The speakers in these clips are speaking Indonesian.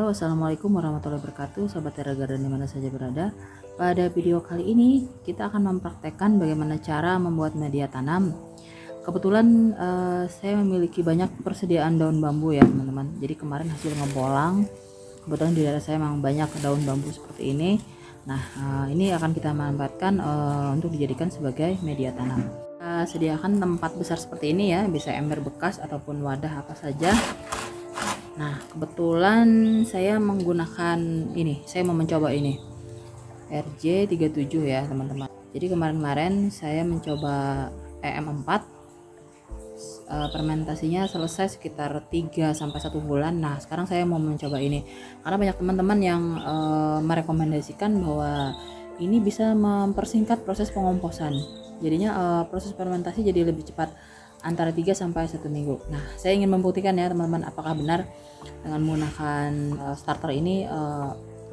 Halo, assalamualaikum warahmatullahi wabarakatuh, sahabat Terra Garden dimana saja berada. Pada video kali ini kita akan mempraktekkan bagaimana cara membuat media tanam. Kebetulan saya memiliki banyak persediaan daun bambu ya teman-teman. Jadi kemarin hasil ngebolang, kebetulan di daerah saya memang banyak daun bambu seperti ini. Nah, ini akan kita manfaatkan untuk dijadikan sebagai media tanam. Kita sediakan tempat besar seperti ini ya, bisa ember bekas ataupun wadah apa saja. Nah, kebetulan saya menggunakan ini, saya mau mencoba ini RJ37 ya teman-teman. Jadi kemarin-kemarin saya mencoba EM4, fermentasinya selesai sekitar 3-1 bulan. Nah, sekarang saya mau mencoba ini karena banyak teman-teman yang merekomendasikan bahwa ini bisa mempersingkat proses pengomposan. Jadinya proses fermentasi jadi lebih cepat, antara 3-1 minggu. Nah, saya ingin membuktikan ya teman-teman, apakah benar dengan menggunakan starter ini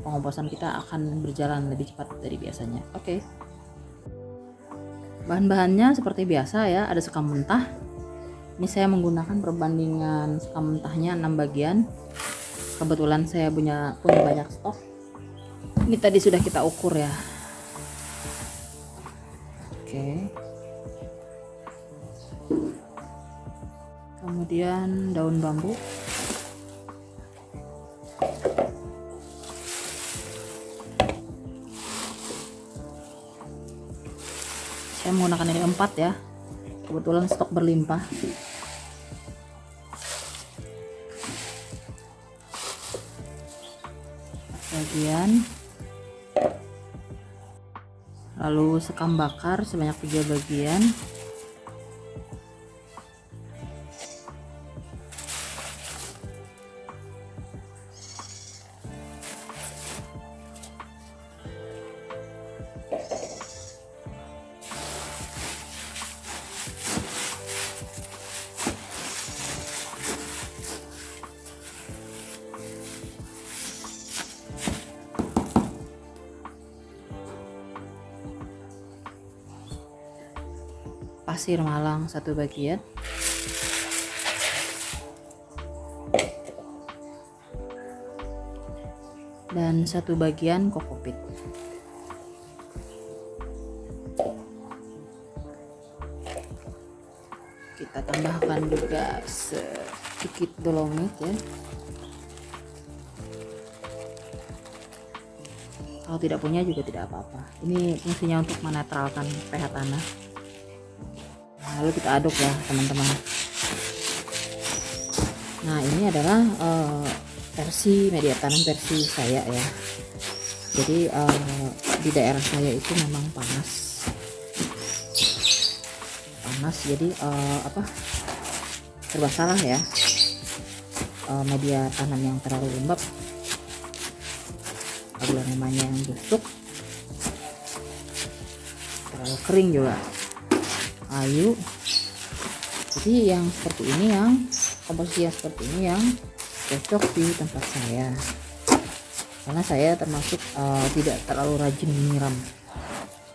pengomposan kita akan berjalan lebih cepat dari biasanya. Oke. Bahan-bahannya seperti biasa ya, ada sekam mentah. Ini saya menggunakan perbandingan sekam mentahnya 6 bagian. Kebetulan saya punya banyak stok. Ini tadi sudah kita ukur ya. Oke. Kemudian daun bambu, saya menggunakan ini 4 ya, kebetulan stok berlimpah. Bagian, lalu sekam bakar sebanyak 3 bagian. Pasir malang 1 bagian, dan 1 bagian kokopit. Kita tambahkan juga sedikit dolomit ya. Kalau tidak punya juga tidak apa-apa. Ini fungsinya untuk menetralkan pH tanah. Lalu kita aduk ya teman-teman. Nah, ini adalah versi media tanam versi saya ya. Jadi di daerah saya itu memang panas, jadi serba salah ya. Media tanam yang terlalu lembab, namanya yang busuk, terlalu kering juga ayu. Jadi yang seperti ini, yang komposisi yang seperti ini yang cocok di tempat saya, karena saya termasuk tidak terlalu rajin menyiram.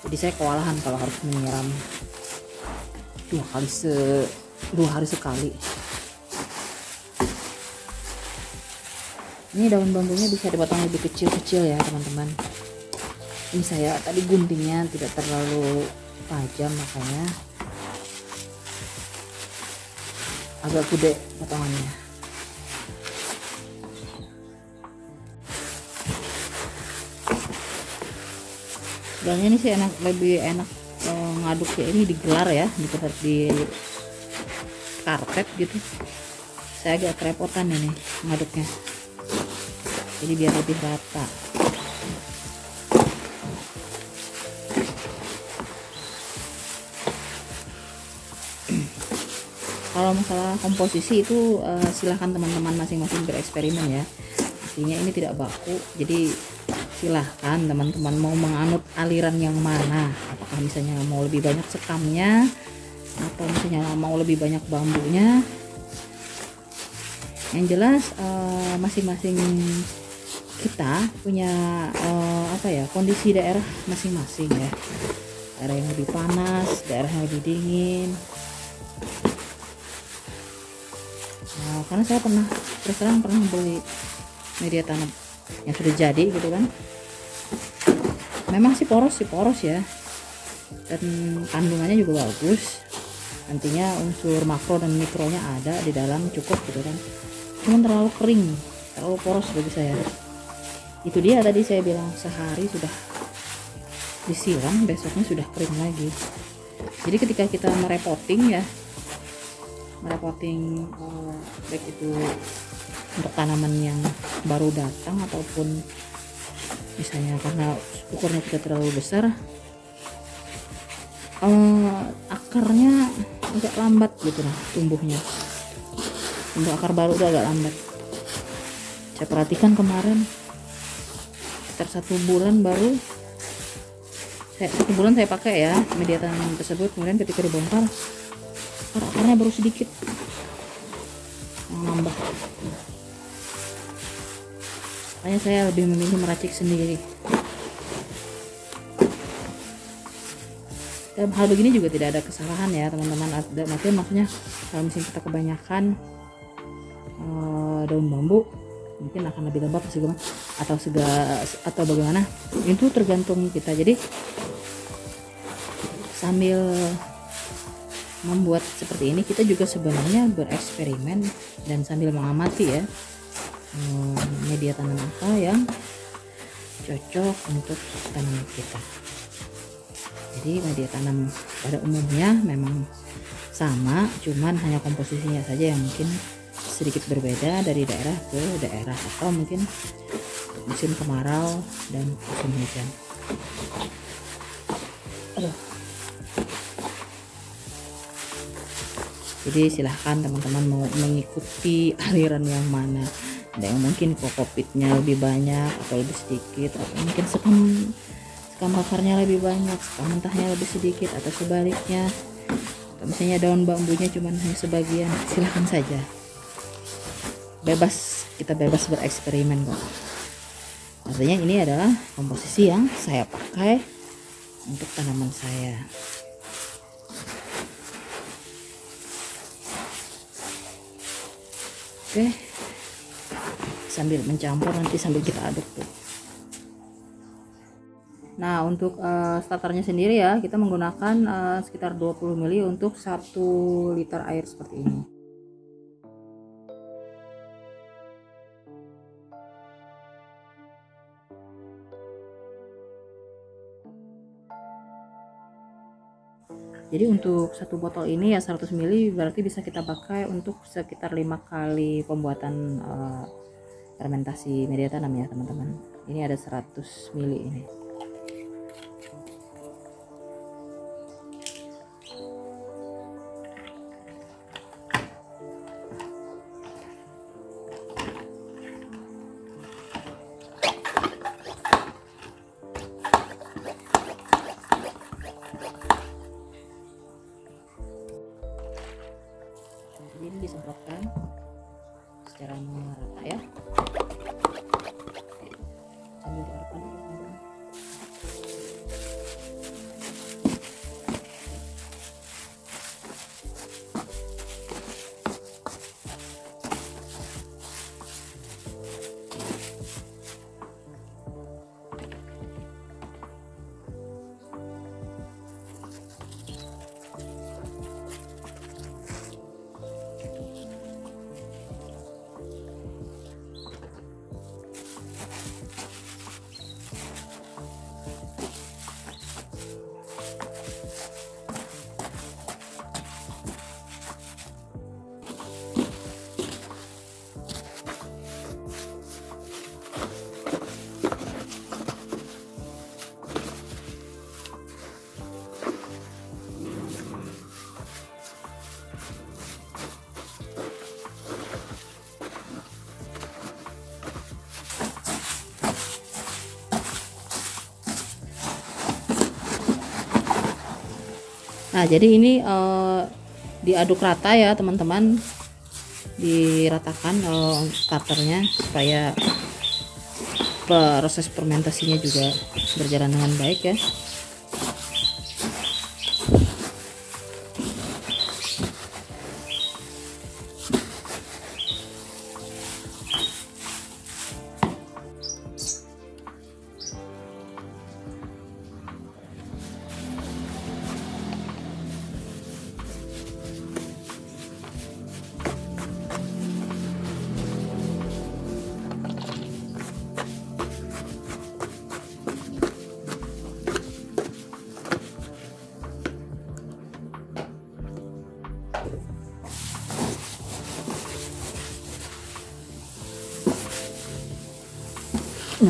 Jadi saya kewalahan kalau harus menyiram 2 hari sekali. Ini daun bambunya bisa dipotong lebih kecil-kecil ya teman-teman. Ini saya tadi guntingnya tidak terlalu tajam, makanya agak gede potongannya. Sebenarnya ini sih lebih enak ngaduknya ini di gelar ya, di karpet gitu. Saya agak kerepotan ini ngaduknya, jadi biar lebih rata. Kalau masalah komposisi itu silahkan teman-teman masing-masing bereksperimen ya. Artinya ini tidak baku, jadi silahkan teman-teman mau menganut aliran yang mana. Apakah misalnya mau lebih banyak sekamnya, atau misalnya mau lebih banyak bambunya. Yang jelas masing-masing kita punya kondisi daerah masing-masing ya. Daerah yang lebih panas, daerah yang lebih dingin. Karena saya terus terang pernah beli media tanam yang sudah jadi gitu kan. Memang sih poros ya, dan kandungannya juga bagus, nantinya unsur makro dan mikronya ada di dalam cukup gitu kan. Cuman terlalu kering, terlalu poros bagi saya. Itu dia tadi saya bilang, sehari sudah disiram besoknya sudah kering lagi. Jadi ketika kita merepotting baik itu untuk tanaman yang baru datang ataupun misalnya karena ukurnya tidak terlalu besar, akarnya agak lambat gitu lah tumbuhnya. Tumbuh akar baru udah agak lambat. Saya perhatikan kemarin sekitar 1 bulan baru, 1 bulan saya pakai ya media tanam tersebut. Kemudian ketika dibongkar, akarnya baru sedikit nambah. Makanya saya lebih memilih meracik sendiri. Dalam hal begini juga tidak ada kesalahan ya teman-teman. Maksudnya kalau misalnya kita kebanyakan daun bambu, mungkin akan lebih lembab atau bagaimana, itu tergantung kita. Jadi sambil membuat seperti ini kita juga sebenarnya bereksperimen dan sambil mengamati ya, media tanam apa yang cocok untuk tanaman kita. Jadi media tanam pada umumnya memang sama, cuman hanya komposisinya saja yang mungkin sedikit berbeda dari daerah ke daerah, atau mungkin musim kemarau dan musim hujan. Jadi silahkan teman-teman mau mengikuti aliran yang mana. Ada yang mungkin kokopitnya lebih banyak atau lebih sedikit, atau mungkin sekam bakarnya lebih banyak, sekam mentahnya lebih sedikit, atau sebaliknya, atau misalnya daun bambunya cuma hanya sebagian. Silahkan saja, kita bebas bereksperimen kok. Artinya ini adalah komposisi yang saya pakai untuk tanaman saya. Oke, sambil mencampur nanti sambil kita aduk tuh. Nah untuk starternya sendiri ya, kita menggunakan sekitar 20 ml untuk 1 liter air seperti ini. Jadi untuk 1 botol ini ya 100 ml, berarti bisa kita pakai untuk sekitar 5 kali pembuatan fermentasi media tanam ya teman-teman. Ini ada 100 ml ini. Ini disemprotkan secara merata ya, sambil diaduk. Nah jadi ini diaduk rata ya teman-teman, diratakan starternya supaya proses fermentasinya juga berjalan dengan baik ya.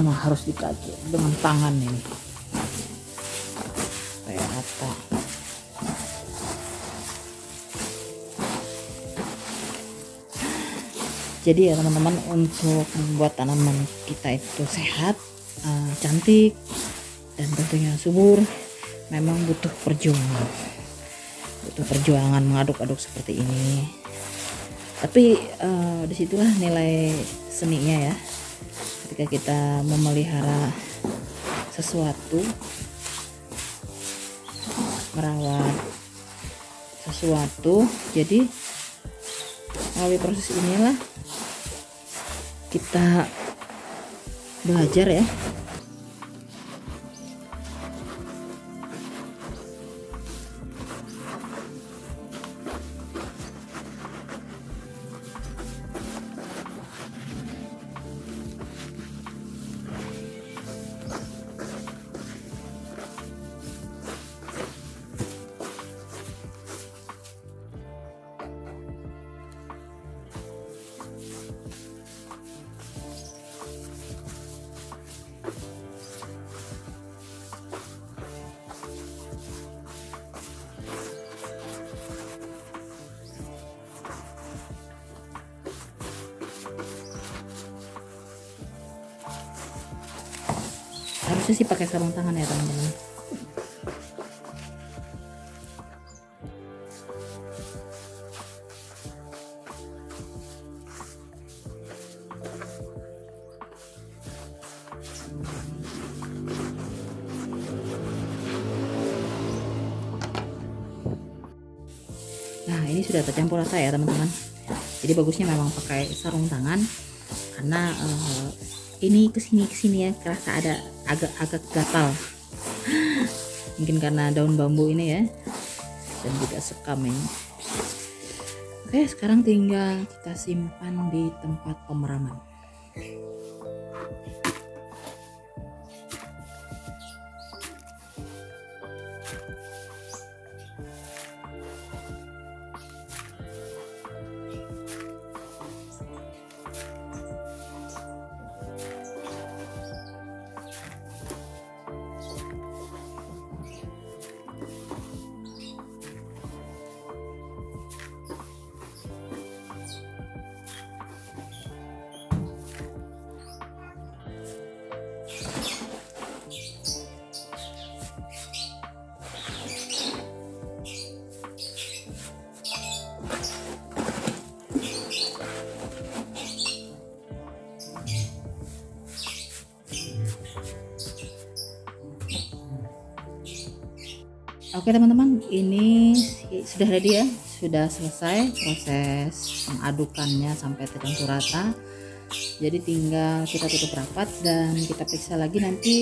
memang harus diperhati dengan tangan ini kayak rata. Jadi ya teman-teman, untuk membuat tanaman kita itu sehat, cantik, dan tentunya subur, memang butuh perjuangan mengaduk-aduk seperti ini. Tapi disitulah nilai seninya ya, ketika kita memelihara sesuatu, merawat sesuatu. Jadi melalui proses inilah kita belajar ya. Harusnya sih pakai sarung tangan ya teman-teman. Nah, ini sudah tercampur rata ya teman-teman. Jadi bagusnya memang pakai sarung tangan, karena ini kesini ya kerasa ada agak gatal. Mungkin karena daun bambu ini ya, dan juga sekam ini. Oke, sekarang tinggal kita simpan di tempat pemeraman. Oke teman-teman, ini sudah ready ya, sudah selesai proses mengadukannya sampai tercampur rata. Jadi tinggal kita tutup rapat dan kita periksa lagi nanti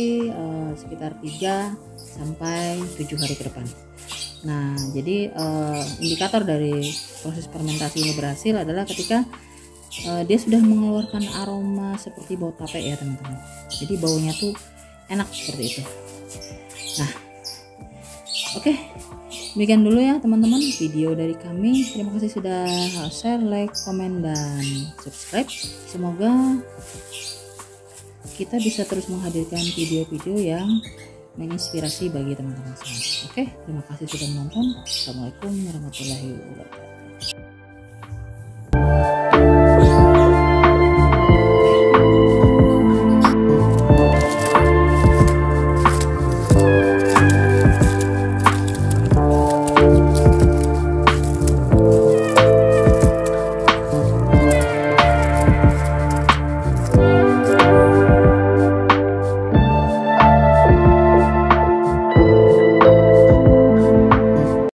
sekitar 3 sampai 7 hari ke depan. Nah, jadi indikator dari proses fermentasi ini berhasil adalah ketika dia sudah mengeluarkan aroma seperti bau tape ya teman-teman. Jadi baunya tuh enak seperti itu. Nah, oke, demikian dulu ya teman-teman video dari kami. Terima kasih sudah share, like, komen, dan subscribe. Semoga kita bisa terus menghadirkan video-video yang menginspirasi bagi teman-teman semua. Oke, terima kasih sudah menonton. Assalamualaikum warahmatullahi wabarakatuh.